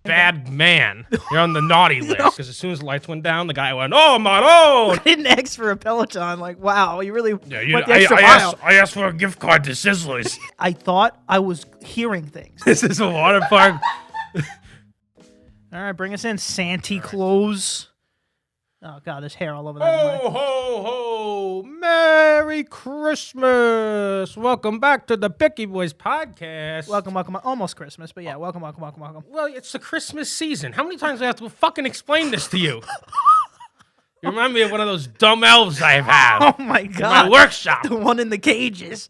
bad man. You're on the naughty list. Because as soon as the lights went down, the guy went, "Oh, my own!" I didn't ask for a Peloton. Like, wow, you really went the I, extra I, mile. asked, I asked for a gift card to Sizzlers. I thought I was hearing things. This is a water park. All right, bring us in, Santa Claus. Oh, God, there's hair all over that. Ho, ho, ho. Merry Christmas. Welcome back to the Picky Boys podcast. Welcome. Almost Christmas, but yeah, welcome. Well, it's the Christmas season. How many times do I have to fucking explain this to you? You remind me of one of those dumb elves I have. Oh, my In God. my workshop. The one in the cages.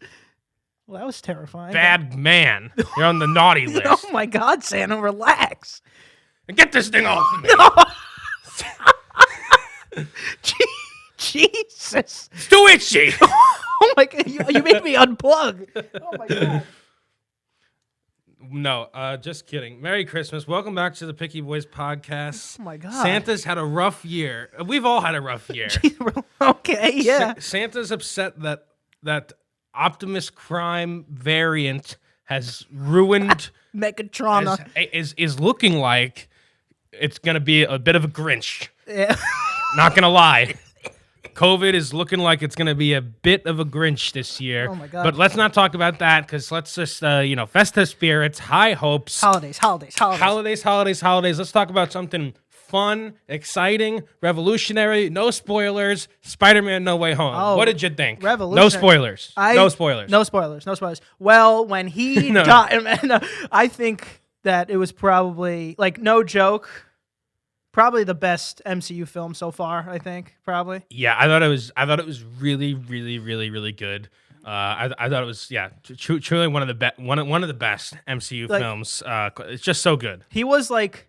Well, that was terrifying. Bad man. You're on the naughty list. Oh, my God, Santa, relax. Get this thing off of me. Jesus. It's too itchy. Oh, my God, you made me unplug. Oh, my God. No, just kidding. Merry Christmas. Welcome back to the Picky Boys podcast. Oh, my God. Santa's had a rough year. We've all had a rough year. Okay, yeah. Santa's upset that Optimus Prime variant has ruined... Megatron. is looking like it's going to be a bit of a Grinch. Yeah. Not going to lie. COVID is looking like it's going to be a bit of a Grinch this year. Oh, my God. But let's not talk about that because let's just, festive spirits, high hopes. Holidays. Let's talk about something fun, exciting, revolutionary, no spoilers, Spider-Man No Way Home. Oh, what did you think? revolutionary. No spoilers. No spoilers. Well, when he No. died, I think that it was probably, like, no joke, probably the best MCU film so far, I think, probably. Yeah, I thought it was really, really, really, really good. I thought it was truly one of the best MCU films. It's just so good. He was like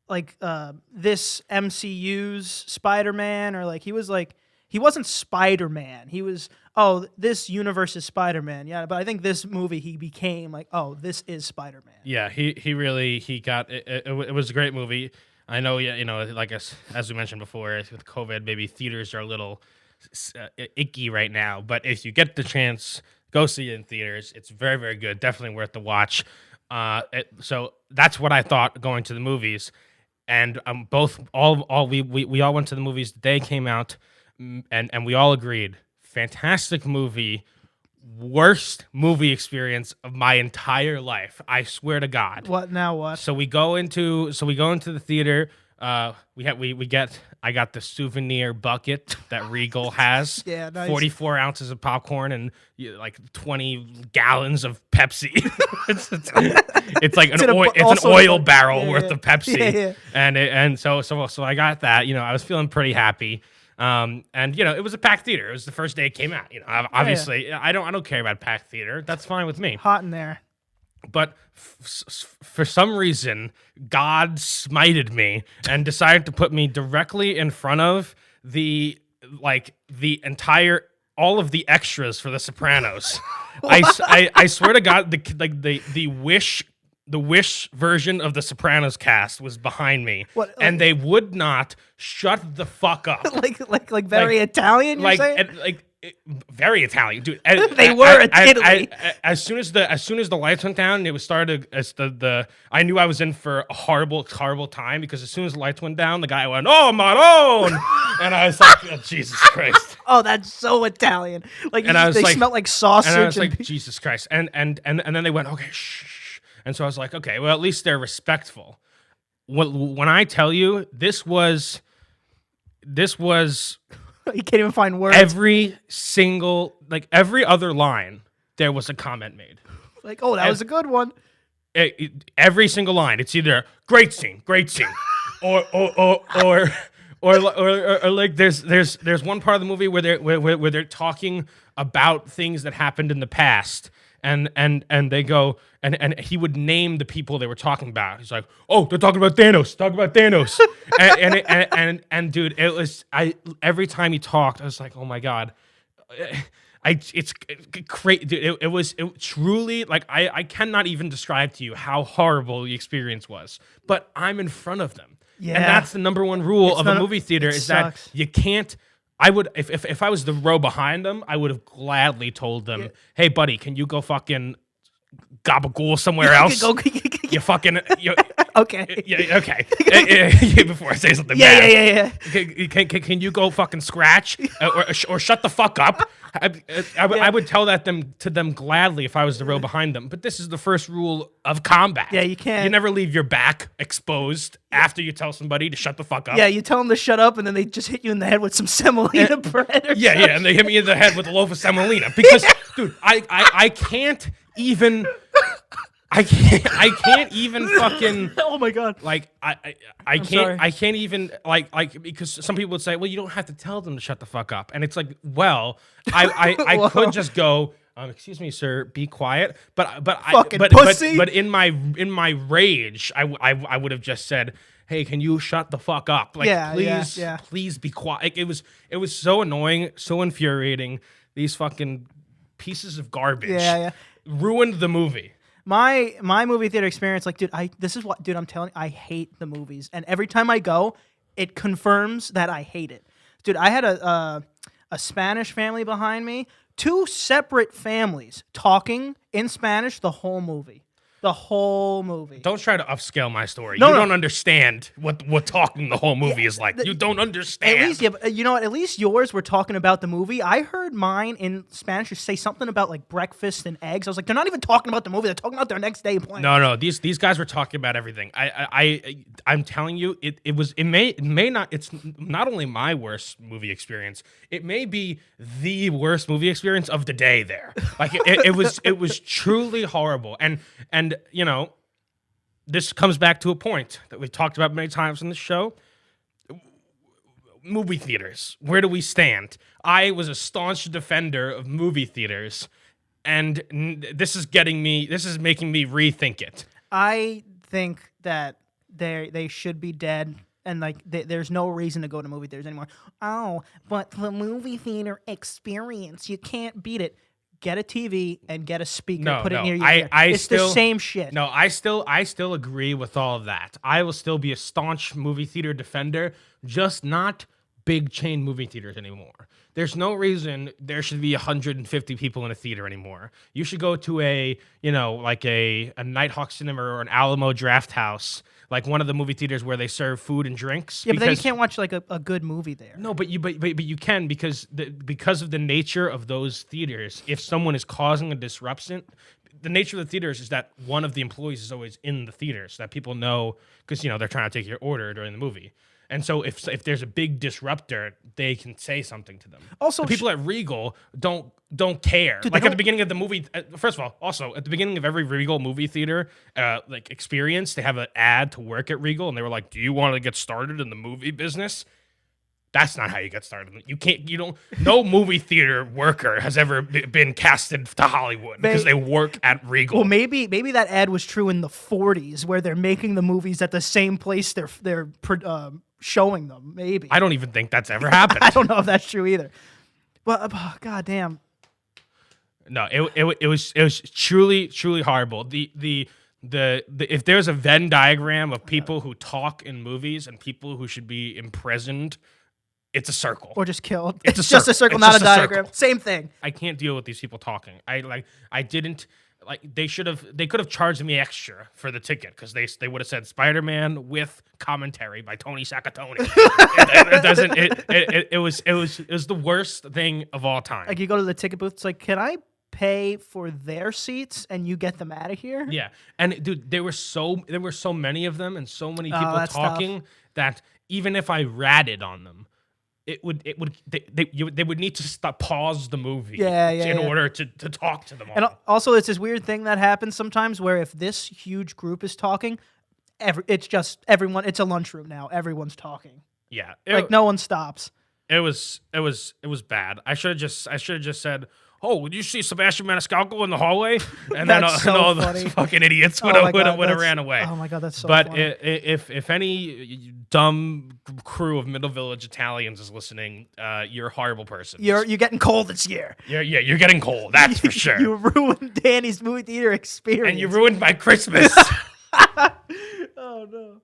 this MCU's Spider-Man, or like he wasn't Spider-Man. He was, this universe is Spider-Man. Yeah, but I think this movie he became like, this is Spider-Man. Yeah, he got it. It was a great movie. I know, like as we mentioned before, with COVID, maybe theaters are a little icky right now. But if you get the chance, go see it in theaters. It's very, very good. Definitely worth the watch. So that's what I thought going to the movies. And we all went to the movies the day it came out, and we all agreed, fantastic movie, worst movie experience of my entire life. I swear to God. What now? What? So we go into the theater. I got the souvenir bucket that Regal has. Yeah, nice. 44 ounces of popcorn and like 20 gallons of Pepsi. it's like an oil barrel worth of Pepsi. Yeah. And so I got that. I was feeling pretty happy. And it was a packed theater. It was the first day it came out. Obviously, I don't care about packed theater. That's fine with me. Hot in there. But for some reason, God smited me and decided to put me directly in front of all of the extras for The Sopranos. I swear to God, the Wish version of the Sopranos cast was behind me, and they would not shut the fuck up. like very Italian. You're saying? Very Italian, dude. They were in Italy. As soon as the lights went down, and it was started as I knew I was in for a horrible time because as soon as the lights went down, the guy went, "Oh, my own," and I was like, oh, Jesus Christ. Oh, that's so Italian. They smelled like sausage. And I was like, Jesus Christ. And then they went, okay, shh. And so I was like, okay, well, at least they're respectful. When I tell you, this was you can't even find words. Every other line, there was a comment made. Like, that was a good one. Every single line, it's either great scene, or like there's one part of the movie where they're talking about things that happened in the past. And they go and he would name the people they were talking about. He's like, "Oh, they're talking about Thanos. and dude, it was every time he talked, I was like, "Oh my God." It's crazy. Dude, it was truly like I cannot even describe to you how horrible the experience was. But I'm in front of them. Yeah. And that's the number one rule of a movie theater is sucks. that you can't I would, if I was the row behind them, I would have gladly told them, "Hey, buddy, can you go fucking gabagool somewhere else?" You fucking you, Okay. yeah, okay. Before I say something Yeah, bad, yeah. can you go fucking scratch or shut the fuck up? I would tell that to them gladly if I was the row behind them. But this is the first rule of combat. Yeah, you can't- You never leave your back exposed after you tell somebody to shut the fuck up. Yeah, you tell them to shut up, and then they just hit you in the head with some semolina bread. Or Yeah, something. and they hit me in the head with a loaf of semolina because, dude, I can't even. I can't even fucking Oh my god. like sorry. I can't even like because some people would say, well, you don't have to tell them to shut the fuck up, and it's like, well, I Whoa. could just go, excuse me, sir, be quiet, Fucking pussy. but in my rage, I would have just said, hey, can you shut the fuck up? Like, please be quiet. It was so annoying, so infuriating. These fucking pieces of garbage ruined the movie. My movie theater experience, like, dude, I'm telling you, I hate the movies, and every time I go, it confirms that I hate it. Dude, I had a Spanish family behind me, 2 separate families talking in Spanish the whole movie. The whole movie. Don't try to upscale my story. No, you no. don't understand what talking the whole movie is like. You don't understand. At least, yeah, but you know what? At least yours were talking about the movie. I heard mine in Spanish say something about like breakfast and eggs. I was like, they're not even talking about the movie. They're talking about their next day plan. No. These guys were talking about everything. I'm telling you, it may not. It's not only my worst movie experience. It may be the worst movie experience of the day. There, like it was truly horrible. And you know, this comes back to a point that we've talked about many times in the show. Movie theaters. Where do we stand? I was a staunch defender of movie theaters, and this is making me rethink it. I think that they should be dead, and like there's no reason to go to movie theaters anymore. Oh, but the movie theater experience, you can't beat it. Get a TV and get a speaker. Put it near your ear. It's the same shit. No, I still agree with all of that. I will still be a staunch movie theater defender, just not big chain movie theaters anymore. There's no reason there should be 150 people in a theater anymore. You should go to a Nighthawk Cinema or an Alamo Draft House, like one of the movie theaters where they serve food and drinks. Yeah, but then you can't watch like a good movie there. No, but you can because of the nature of those theaters. If someone is causing a disruption, the nature of the theaters is that one of the employees is always in the theater, so that people know because they're trying to take your order during the movie. And so if there's a big disruptor, they can say something to them. Also, the people at Regal don't care. Dude, like at the beginning of the movie, first of all, also at the beginning of every Regal movie theater experience, they have an ad to work at Regal, and they were like, "Do you want to get started in the movie business?" That's not how you get started. No movie theater worker has ever been casted to Hollywood because they work at Regal. Well, maybe that ad was true in the 40s where they're making the movies at the same place they're showing them. Maybe. I don't even think that's ever happened. I don't know if that's true either. Well, goddamn. No, it was truly horrible. The if there's a Venn diagram of people who talk in movies and people who should be imprisoned, it's a circle. Or just killed. It's just a circle, not a diagram. Circle. Same thing. I can't deal with these people talking. They could have charged me extra for the ticket because they would have said Spider-Man with commentary by Tony Saccatoni. It was the worst thing of all time. Like you go to the ticket booth, it's like, can I pay for their seats and you get them out of here? Yeah, and dude, there were so many of them and so many people talking that even if I ratted on them, they would need to pause the movie in order to talk to them all. And also, it's this weird thing that happens sometimes where if this huge group is talking, it's just everyone. It's a lunchroom now. Everyone's talking. Yeah, no one stops. It was bad. I should have just said, "Oh, did you see Sebastian Maniscalco in the hallway?" And then all those fucking idiots would have ran away. Oh my god, that's so But funny. if any dumb crew of Middle Village Italians is listening, you're a horrible person. You're getting cold this year. You're getting cold. That's for sure. You ruined Danny's movie theater experience. And you ruined my Christmas. Oh no.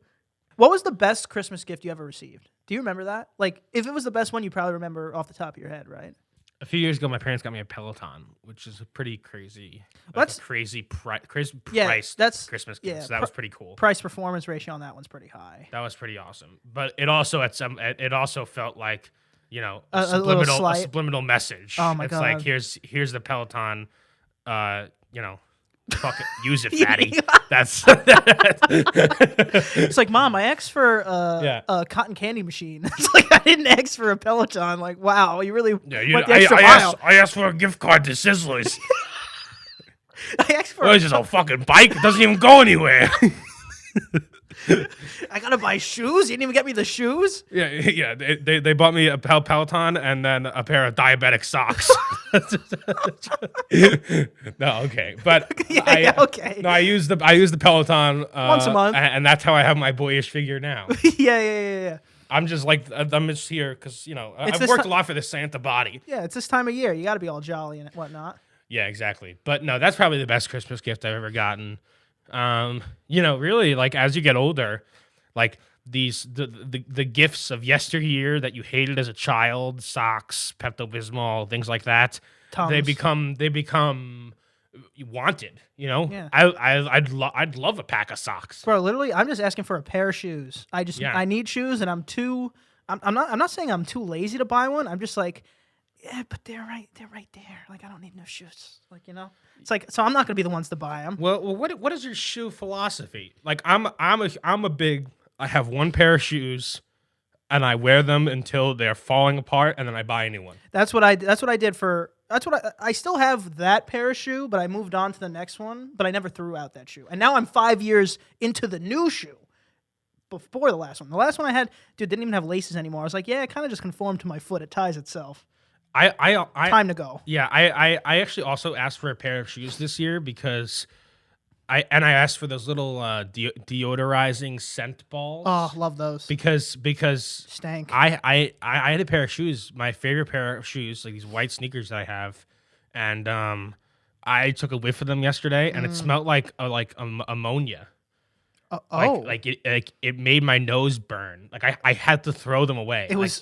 What was the best Christmas gift you ever received? Do you remember that? Like, if it was the best one, you probably remember off the top of your head, right? A few years ago, my parents got me a Peloton, which is a pretty crazy, That's a crazy yeah. price That's Christmas gift. yeah. So that was pretty cool. Price performance ratio on that one's pretty high. That was pretty awesome. But it also it also felt like, A little slight. subliminal message. Oh my it's God. like here's the Peloton, fuck it, use it, fatty. That's It's like, Mom, I asked for a cotton candy machine. It's like I didn't ask for a Peloton. Like, wow, you really went the extra mile. I asked for a gift card to Sizzlers. I asked for. What is this, a fucking bike? It doesn't even go anywhere. I gotta buy shoes. You didn't even get me the shoes. Yeah. They bought me a Peloton and then a pair of diabetic socks. No, okay, but okay. No, I use the Peloton Once a month, and that's how I have my boyish figure now. yeah. I'm just here because I've this worked a lot for this Santa body. Yeah, it's this time of year. You got to be all jolly and whatnot. Yeah, exactly. But no, that's probably the best Christmas gift I've ever gotten. Really, like as you get older, like the gifts of yesteryear that you hated as a child, socks, Pepto-Bismol, things like that, Tums. they become wanted. Yeah. I'd love a pack of socks. Bro, literally, I'm just asking for a pair of shoes. I need shoes, and I'm not saying I'm too lazy to buy one. I'm just like, yeah, but they're right there. Like, I don't need no shoes. Like, it's like, so I'm not gonna be the ones to buy them. Well, what is your shoe philosophy? Like, I have one pair of shoes, and I wear them until they're falling apart, and then I buy a new one. That's what I did for. I still have that pair of shoe, but I moved on to the next one. But I never threw out that shoe, and now I'm 5 years into the new shoe. Before the last one, I had, didn't even have laces anymore. I was like, yeah, it kind of just conformed to my foot. It ties itself. Time to go. Yeah, I actually also asked for a pair of shoes this year because I asked for those little deodorizing scent balls. Oh, love those. Because Stank. I had a pair of shoes, my favorite pair of shoes, like these white sneakers that I have, and I took a whiff of them yesterday, and it smelled like ammonia. Like it made my nose burn. Like I had to throw them away. It was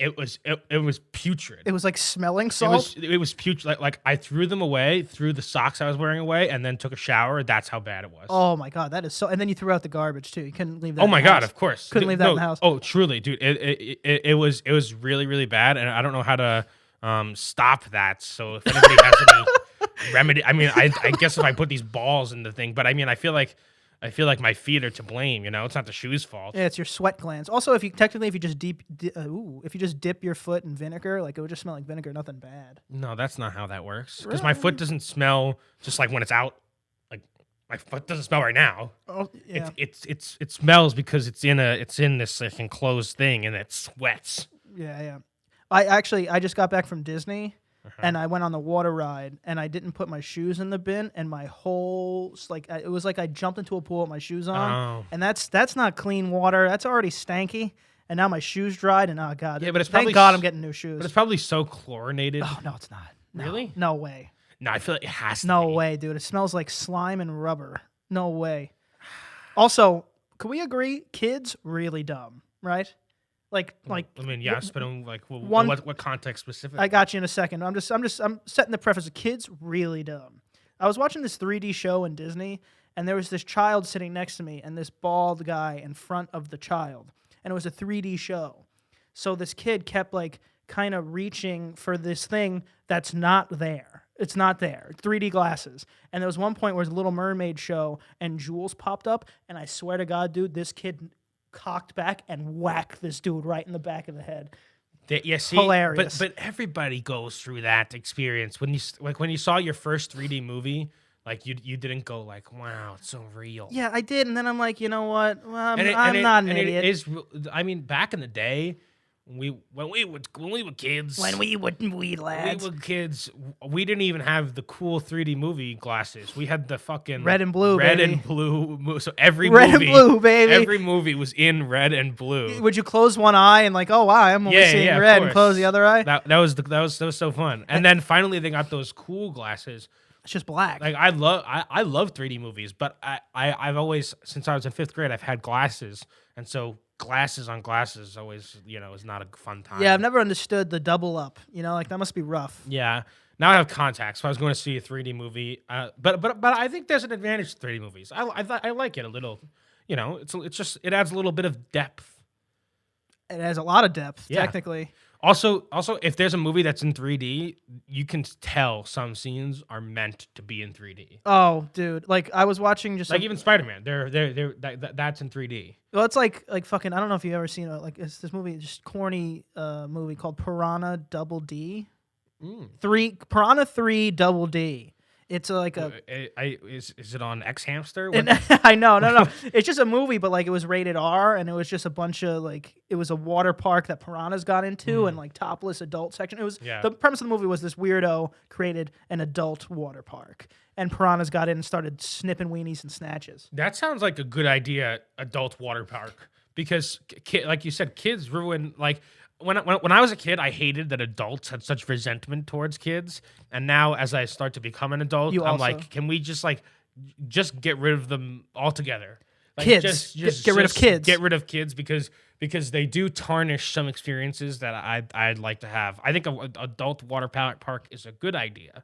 putrid. It was like smelling salt. It was putrid. Like I threw them away, threw the socks I was wearing away, and then took a shower. That's how bad it was. Oh my God, that is so. And then you threw out the garbage too. You couldn't leave that. Oh my God, of course. Couldn't leave that in the house. Oh, truly, dude. It was really, really bad, and I don't know how to stop that. So if anybody has any remedy, I mean, I guess if I put these balls in the thing, but I mean, I feel like my feet are to blame. It's not the shoe's fault. Yeah, it's your sweat glands. Also, if you just dip your foot in vinegar, like it would just smell like vinegar, nothing bad. No, that's not how that works. Because my foot doesn't smell just like when it's out. Like my foot doesn't smell right now. Oh, yeah. It smells because it's in this like enclosed thing and it sweats. Yeah. I just got back from Disney. And I went on the water ride, and I didn't put my shoes in the bin, and my whole it was like I jumped into a pool with my shoes on, and that's not clean water. That's already stanky, and now my shoes dried, and oh God, yeah, but thank God I'm getting new shoes. But it's probably so chlorinated. Oh no, it's not. No, really? No way. No, I feel like it has to. No be. way, dude. It smells like slime and rubber. No way. Also, can we agree? Kids really dumb, right? Like. I mean, yes, but what context specifically? I got you in a second. I'm setting the preface. Kids really dumb. I was watching this 3D show in Disney, and there was this child sitting next to me, and this bald guy in front of the child, and it was a 3D show. So this kid kept kind of reaching for this thing that's not there. It's not there. 3D glasses. And there was one point where it was a Little Mermaid show, and Jules popped up, and I swear to God, dude, this kid cocked back and whacked this dude right in the back of the head. Hilarious. But everybody goes through that experience when you saw your first 3D movie. Like you didn't go like, wow, it's so real. Yeah, I did, and then I'm like, you know what? Well, I'm not an idiot. I mean, back in the day, when we were kids, when we lads, we were kids, we didn't even have the cool 3D movie glasses. We had the fucking red and blue. So every red movie, and blue, baby. Every movie was in red and blue. Would you close one eye and oh wow, I'm only seeing red, and close the other eye? That was so fun. And then finally they got those cool glasses. It's just black. Like I love 3D movies, but I've always, since I was in 5th grade, I've had glasses, and so glasses on glasses always, is not a fun time. Yeah, I've never understood the double up. Like that must be rough. Yeah. Now I have contacts. So I was going to see a 3D movie, but I think there's an advantage to 3D movies. I like it a little. It adds a little bit of depth. It has a lot of depth, Yeah. technically. Also, if there's a movie that's in 3D, you can tell some scenes are meant to be in 3D. Oh, dude! Like I was watching just Like even Spider-Man, that's in 3D. Well, it's like fucking. I don't know if you've ever seen it's this movie, just corny movie called Piranha Double D. Piranha 3 Double D. It's like a. Is it on X Hamster? I know, no. It's just a movie, but like it was rated R, and it was just a bunch of it was a water park that piranhas got into, and like topless adult section. It was the premise of the movie was this weirdo created an adult water park, and piranhas got in and started snipping weenies and snatches. That sounds like a good idea, adult water park, because like you said, kids ruin When I was a kid, I hated that adults had such resentment towards kids, and now as I start to become an adult, I'm like, can we just get rid of them altogether? Kids, get rid of kids. Get rid of kids because they do tarnish some experiences that I'd like to have. I think an adult water park is a good idea.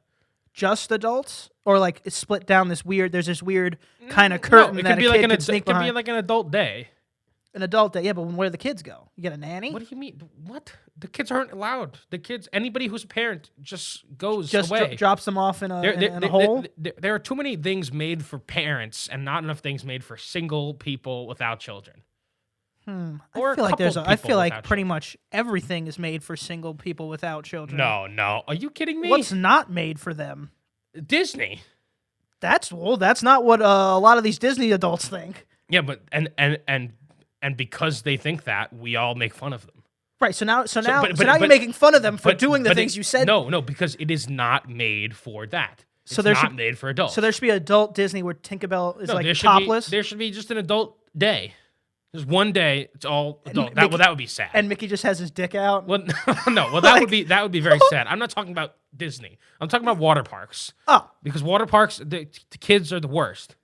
Just adults, or like it's split down this weird. There's this weird kind of curtain that a kid could sneak behind. It could be like an adult day. An adult day, yeah, but where do the kids go? You get a nanny? What do you mean? What? The kids aren't allowed. The kids, anybody who's a parent, just goes away. Drops them off in a hole? There are too many things made for parents and not enough things made for single people without children. I feel like pretty much everything is made for single people without children. No. Are you kidding me? What's not made for them? Disney. That's not what a lot of these Disney adults think. Yeah, but and because they think that, we all make fun of them. Right. So now you're making fun of them for doing the things you said. No, because it is not made for that. It's not made for adults. So there should be adult Disney where Tinkerbell is topless. There should be just an adult day. There's one day. It's all adult. That would be sad. And Mickey just has his dick out. Well, no. Well, that would be very sad. I'm not talking about Disney. I'm talking about water parks. Oh, because water parks, the kids are the worst.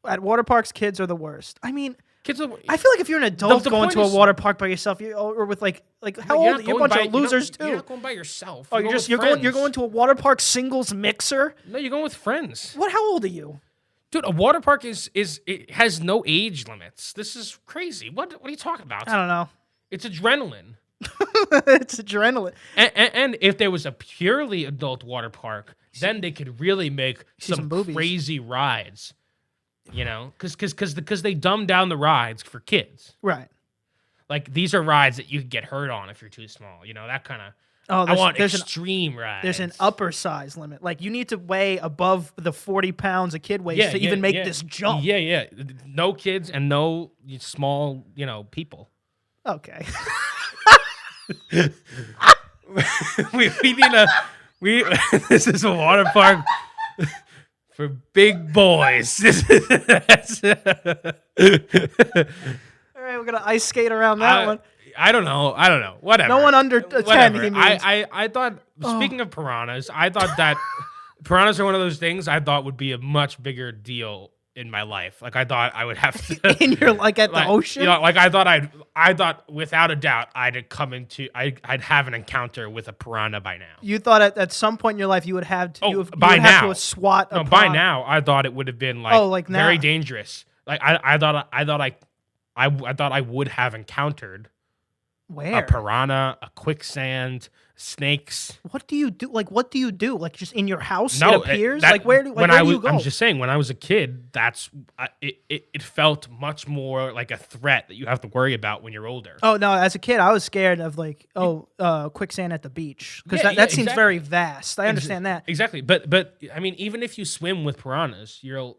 At water parks, kids are the worst. I mean. I feel like if you're an adult going to a water park by yourself, or with how old? You're a bunch of losers too. You're not going by yourself. Oh, you're going to a water park singles mixer. No, you're going with friends. What? How old are you, dude? A water park it has no age limits. This is crazy. What are you talking about? I don't know. It's adrenaline. It's adrenaline. And if there was a purely adult water park, then they could really make some crazy rides. Because they dumb down the rides for kids. Right. Like, these are rides that you could get hurt on if you're too small. That kind of... Oh, I want extreme rides. There's an upper size limit. Like, you need to weigh above the 40 pounds a kid weighs to even make this jump. Yeah. No kids and no small, people. Okay. we need this is a water park... for big boys. All right, we're gonna ice skate around that one. I don't know. Whatever. No one under 10. He means. I thought. Speaking of piranhas, I thought that piranhas are one of those things I thought would be a much bigger deal in my life. Like, I thought I would have to in your at the ocean. I thought without a doubt I'd have an encounter with a piranha by now. You thought at some point in your life you would have to have to swat a piranha. By now I thought it would have been very dangerous. Like I thought I would have encountered a piranha, a quicksand, snakes. What do you do? What do you do? Like, just in your house, no, it appears? Where do you go? I'm just saying, when I was a kid, it felt much more like a threat that you have to worry about when you're older. Oh, no, as a kid, I was scared of, quicksand at the beach. Because that seems very vast. I understand that. Exactly. But, I mean, even if you swim with piranhas, you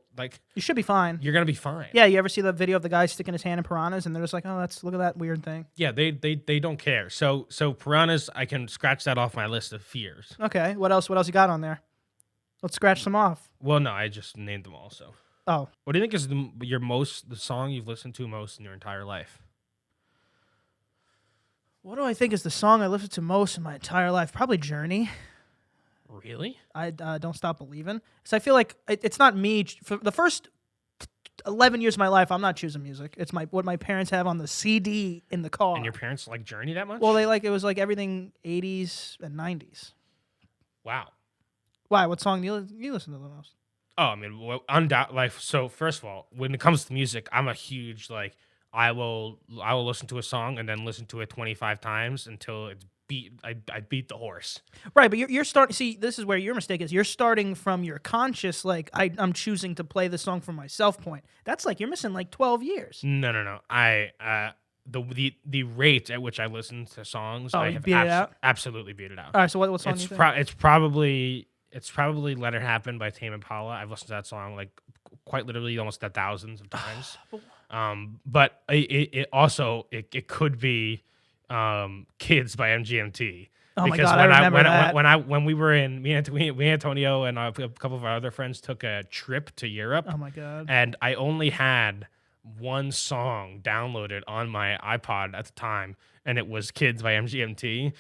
should be fine. You're going to be fine. Yeah, you ever see the video of the guy sticking his hand in piranhas, and they're just like, oh, look at that weird thing. Yeah, they don't care. So piranhas, I can scratch that off my list of fears. Okay, what else you got on there? Let's scratch some off. Well, no, I just named them all. So. Oh. What do you think is the song you've listened to most in your entire life? What do I think is the song I listened to most in my entire life? Probably Journey. Really? I Don't Stop Believing. Because I feel like it's not me. For the first 11 years of my life, I'm not choosing music. It's what my parents have on the CD in the car. And your parents like Journey that much? Well, it was like everything 80s and 90s. Wow. Why? What song do you listen to the most? Oh, I mean, so first of all, when it comes to music, I'm a huge like I will listen to a song and then listen to it 25 times until it's I beat the horse. Right, but you're starting. See, this is where your mistake is. You're starting from your conscious, like I'm choosing to play the song for myself point. That's like you're missing like 12 years. No. The rate at which I listen to songs, Oh, I you have beat it out? absolutely beat it out. All right, so what song do you think? It's probably "Let It Happen" by Tame Impala. I've listened to that song like quite literally almost thousands of times. But it also could be "Kids" by MGMT. Oh my God, I remember that. When we were in me and Antonio and a couple of our other friends took a trip to Europe. Oh my God. And I only had one song downloaded on my iPod at the time, and it was "Kids" by MGMT.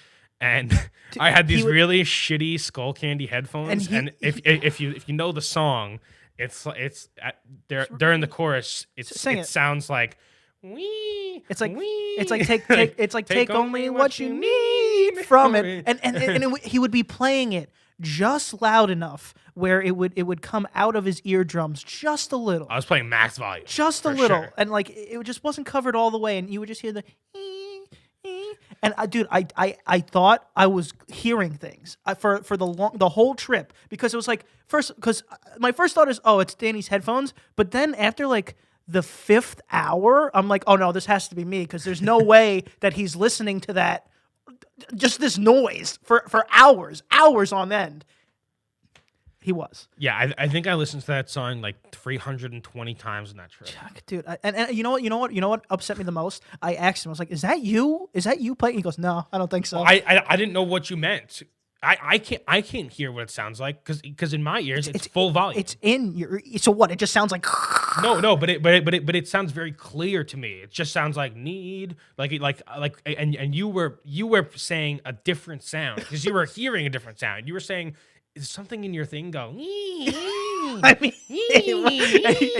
And I had these really shitty Skull Candy headphones, and if you know the song, during the chorus, it sounds like wee. It's like wee. it's like take only what you need from it, and he would be playing it just loud enough where it would come out of his eardrums just a little. I was playing max volume, just a little, sure. And like it just wasn't covered all the way, and you would just hear the. And I thought I was hearing things for the whole trip, because it was like because my first thought is, oh, it's Danny's headphones, but then after like the 5th hour, I'm like, oh no, this has to be me, because there's no way that he's listening to that, just this noise for hours on end. He was. Yeah, I think I listened to that song like 320 times in that trip. Dude, and you know what upset me the most? I asked him, I was like, "Is that you? Is that you playing?" He goes, "No, I don't think so." I didn't know what you meant. I can't hear what it sounds like because in my ears it's full volume. It's in your. So what? It just sounds like. No, but it sounds very clear to me. It just sounds like need and you were saying a different sound because you were hearing a different sound. You were saying. Is something in your thing go? I mean, and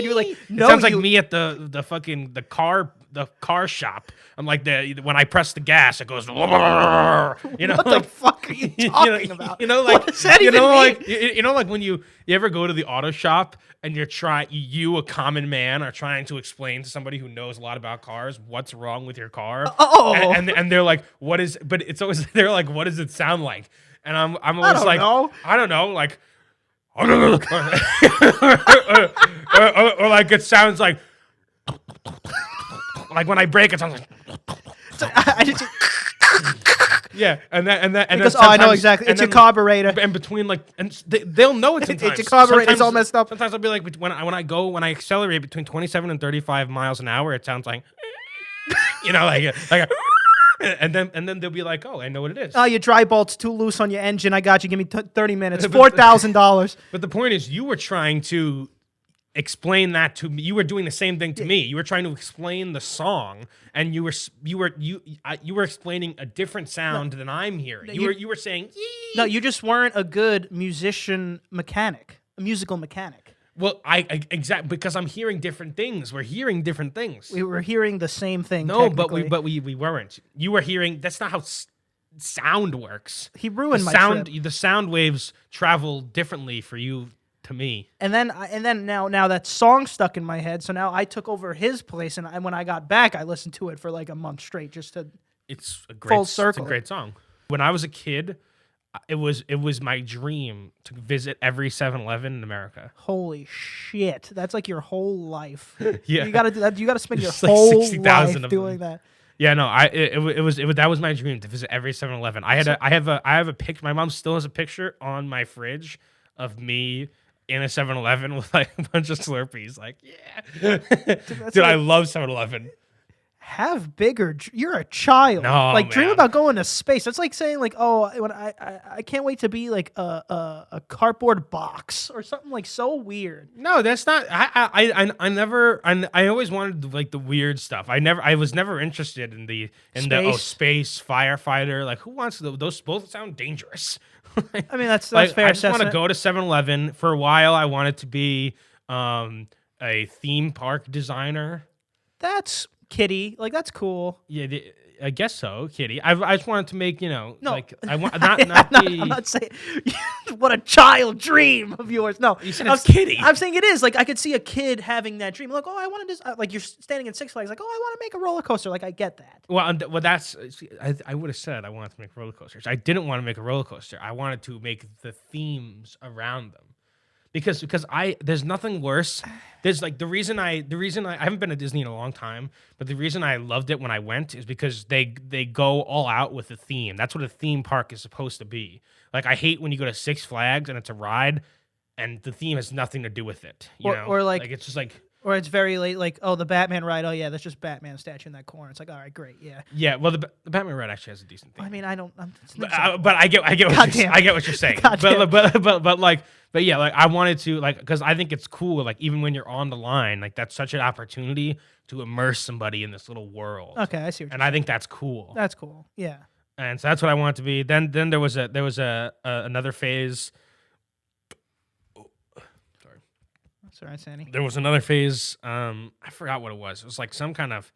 you're like, no. It sounds like me at the car shop. I'm like when I press the gas, it goes. You know, what the fuck are you talking about? You know, like what does that even mean? like when you ever go to the auto shop and you a common man are trying to explain to somebody who knows a lot about cars what's wrong with your car. And they're like, what is? But it's always they're like, what does it sound like? And I'm always like, I don't know, like, or like it sounds like when I brake, it sounds like. Yeah, and because I know exactly. It's your carburetor. And between they'll know it sometimes. It's your carburetor. It's all messed up. Sometimes I'll be like, when I accelerate between 27 and 35 miles an hour, it sounds like, like. And then they'll be like, oh, I know what it is. Oh, your dry bolt's too loose on your engine. I got you. Give me 30 minutes. $4,000. But the point is, you were trying to explain that to me. You were doing the same thing to me. You were trying to explain the song, and you were explaining a different sound than I'm hearing. You were saying, Yee! No, you just weren't a good musical mechanic. Well, exactly, because I'm hearing different things. We're hearing different things. We were hearing the same thing. No, but we weren't. You were hearing. That's not how sound works. He ruined my trip. The sound waves travel differently for you to me. And then now that song stuck in my head. So now I took over his place, and when I got back, I listened to it for like a month straight just to. It's a great full circle. It's a great song. When I was a kid. It was my dream to visit every 7-Eleven in America. Holy shit. That's like your whole life. Yeah. You got to do that. You got to spend your whole life doing that. Yeah, no, that was my dream to visit every 7-Eleven. I have a picture. My mom still has a picture on my fridge of me in a 7-Eleven with like a bunch of Slurpees. Like, yeah. Dude, I love 7-Eleven. Have bigger. You're a child. No, like man. Dream about going to space. That's like saying like, oh, when I can't wait to be like a cardboard box or something like so weird. No, that's not. I always wanted like the weird stuff. I was never interested in the space firefighter. Like, who wants those? Both sound dangerous. I mean, that's fair. I just want to go to 7-Eleven for a while. I wanted to be a theme park designer. That's kitty. Like that's cool. Yeah, I guess so, Kitty. I just wanted to make No. like I want not the. I'm not saying what a child dream of yours. No, You said it's kitty. I'm saying it is. Like I could see a kid having that dream. Like, oh, I want to just like you're standing in Six Flags. Like, oh, I want to make a roller coaster. Like I get that. Well, that's I would have said I wanted to make roller coasters. I didn't want to make a roller coaster. I wanted to make the themes around them. Because there's nothing worse. There's like the reason I haven't been to Disney in a long time, but the reason I loved it when I went is because they go all out with the theme. That's what a theme park is supposed to be. Like I hate when you go to Six Flags and it's a ride and the theme has nothing to do with it. You know? Or like it's just like or it's very late, like, oh, the Batman ride. Oh, yeah, that's just Batman statue in that corner. It's like, all right, great, yeah. Yeah, well, the Batman ride actually has a decent theme. I mean, I don't. But I get what you're saying. But yeah, like I wanted to like because I think it's cool. Like even when you're on the line, like that's such an opportunity to immerse somebody in this little world. Okay, I see. What and I think that's cool. That's cool. Yeah. And so that's what I want it to be. Then there was another phase. That's all right, Sandy. There was another phase. I forgot what it was. It was like some kind of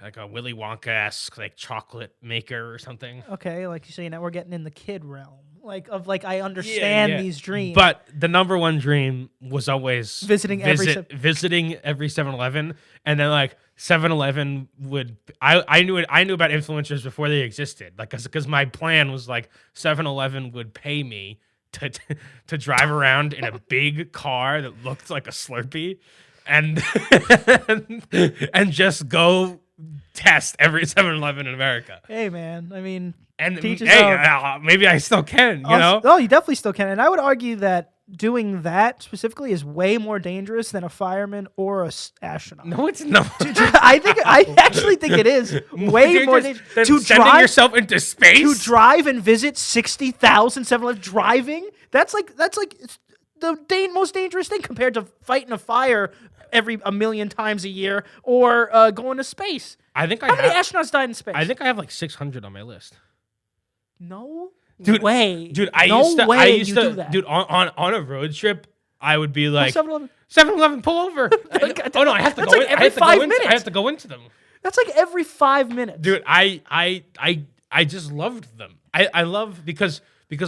like a Willy Wonka-esque like chocolate maker or something. Okay, like you say, now we're getting in the kid realm. Like I understand these dreams. But the number one dream was always visiting every 7-Eleven, and then like 7-Eleven would I knew about influencers before they existed. Like because my plan was like 7-Eleven would pay me to drive around in a big car that looked like a Slurpee and and just go test every 7-Eleven in America. Hey man, I mean, and maybe I still can, you know? Oh, you definitely still can. And I would argue that doing that specifically is way more dangerous than a fireman or a astronaut. No, it's not. I actually think it is way more dangerous to sending yourself into space. To drive and visit 60,000 7-Eleven driving. That's like it's the most dangerous thing compared to fighting a fire a million times a year or going to space. I think how many astronauts died in space? I think I have like 600 on my list. No way, dude. I used to do that. Dude, on a road trip, I would be like, 7-Eleven, pull over. Oh no, I have to go. Like every 5 minutes. I have to go into them. That's like every 5 minutes, dude. I just loved them. I love because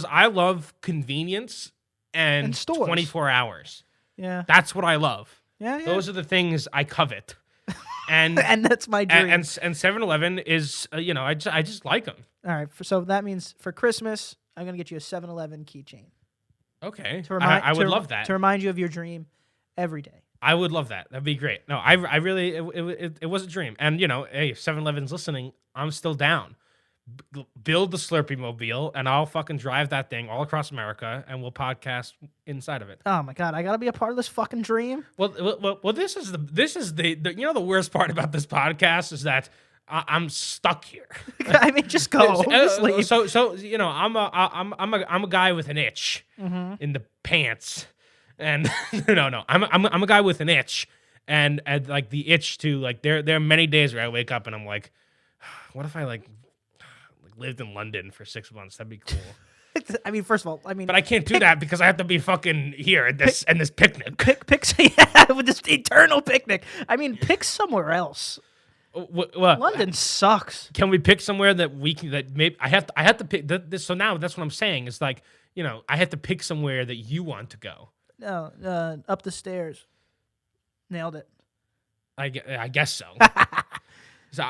I love convenience and stores. 24 hours. Yeah, that's what I love. Yeah. Those are the things I covet. And and that's my dream. And 7-Eleven is, I just like them. All right, so that means for Christmas, I'm gonna get you a 7-Eleven keychain. Okay, I would love that to remind you of your dream every day. I would love that. That'd be great. No, I really it was a dream. And hey, if 7-Eleven's listening, I'm still down. Build the Slurpee mobile, and I'll fucking drive that thing all across America, and we'll podcast inside of it. Oh my god, I gotta be a part of this fucking dream. Well, this is the the worst part about this podcast is that I'm stuck here. I mean, just go. Just leave. So I'm a guy with an itch in the pants, and no, I'm a guy with an itch, and like the itch to like there are many days where I wake up and I'm like, what if I lived in London for 6 months? That'd be cool. I mean, first of all, but I can't do that because I have to be fucking here at this picnic. With this eternal picnic. I mean, pick somewhere else. London sucks. Can we pick somewhere that we can? That maybe I have to pick this. So now that's what I'm saying. It's like I have to pick somewhere that you want to go. No, up the stairs. Nailed it. I guess so. So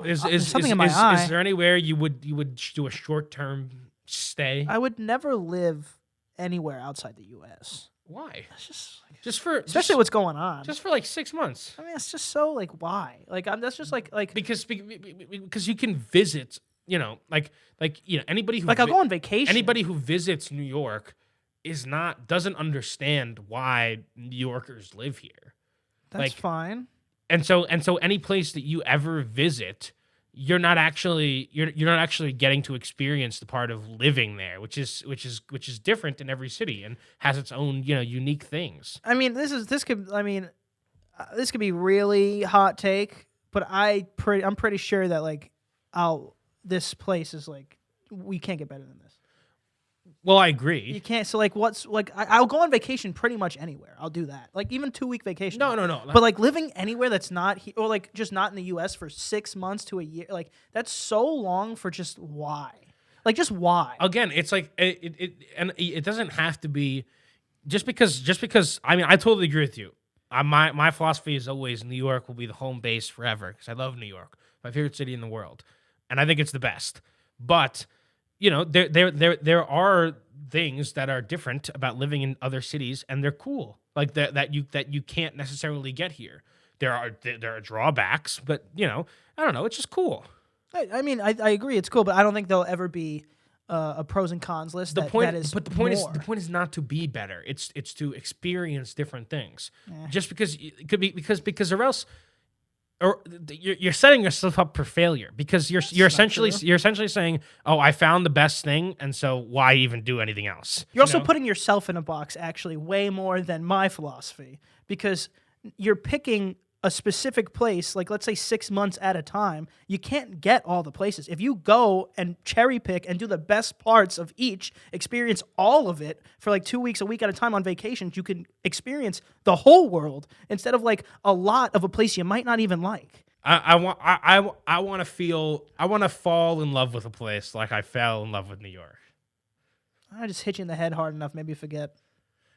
is there anywhere you would do a short-term stay? I would never live anywhere outside the U.S. Why? It's especially what's going on. Just for like 6 months. I mean, it's just so why? That's just like because you can visit. Anybody who I'll go on vacation. Anybody who visits New York doesn't understand why New Yorkers live here. That's fine. And so any place that you ever visit, you're not actually getting to experience the part of living there, which is different in every city and has its own unique things. I mean, this could be really hot take, but I'm pretty sure that this place is we can't get better than this. Well, I You agree. can't. So like, what's like? I'll go on vacation pretty much anywhere. I'll do that. Like even 2 week vacation. No, no, no. But like living anywhere that's not or like just not in the U.S. for 6 months to a year, like that's so long for just why? Like just why? Again, it's like and it doesn't have to be just because. I mean, I totally agree with you. My philosophy is always New York will be the home base forever because I love New York, my favorite city in the world, and I think it's the best. But there are things that are different about living in other cities, and they're cool, like that you can't necessarily get here. There are drawbacks, but I don't know. It's just cool. I mean, I agree, it's cool, but I don't think there'll ever be a pros and cons list. The point, that is but the point more. is not to be better. It's to experience different things. Yeah. Just because it could be because or else, or you're setting yourself up for failure because you're essentially saying, oh, I found the best thing, and so why even do anything else? You're also putting yourself in a box, actually, way more than my philosophy, because you're picking a specific place, like let's say 6 months at a time. You can't get all the places. If you go and cherry pick and do the best parts of each, experience all of it for like 2 weeks, a week at a time on vacations, you can experience the whole world instead of like a lot of a place you might not even like. I want to fall in love with a place like I fell in love with New York. I just hit you in the head hard enough, maybe you forget.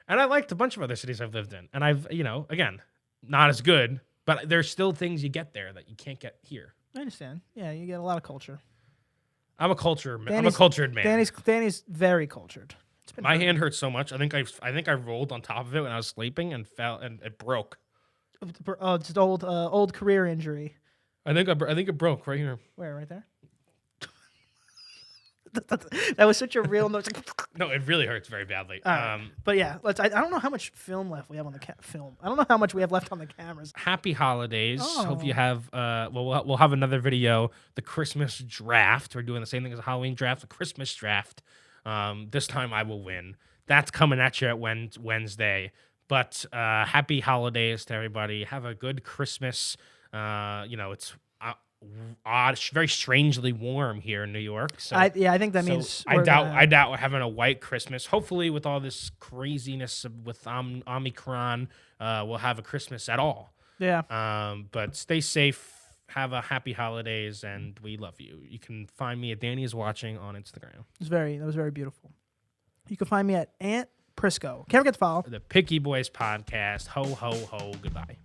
And I liked a bunch of other cities I've lived in, and I've again, not as good. But there's still things you get there that you can't get here. I understand. Yeah, you get a lot of culture. I'm a cultured man. Danny's very cultured. My hand hurts so much. I think I rolled on top of it when I was sleeping and fell and it broke. Oh, it's an old career injury. I think it broke right here. Where? Right there? That was such a real noise. No, it really hurts very badly. But yeah, I don't know how much film left we have on the film. I don't know how much we have left on the cameras. Happy holidays. Oh. Hope you have. We'll have another video. The Christmas draft. We're doing the same thing as a Halloween draft. The Christmas draft. This time I will win. That's coming at you at Wednesday. But happy holidays to everybody. Have a good Christmas. It's odd, very strangely warm here in New York. So I think that means I doubt we're having a white Christmas. Hopefully, with all this craziness with Omicron, we'll have a Christmas at all. Yeah. But stay safe. Have a happy holidays, and we love you. You can find me at Danny is Watching on Instagram. That was very beautiful. You can find me at Aunt Prisco. Can't forget to follow The Picky Boys Podcast. Ho ho ho. Goodbye.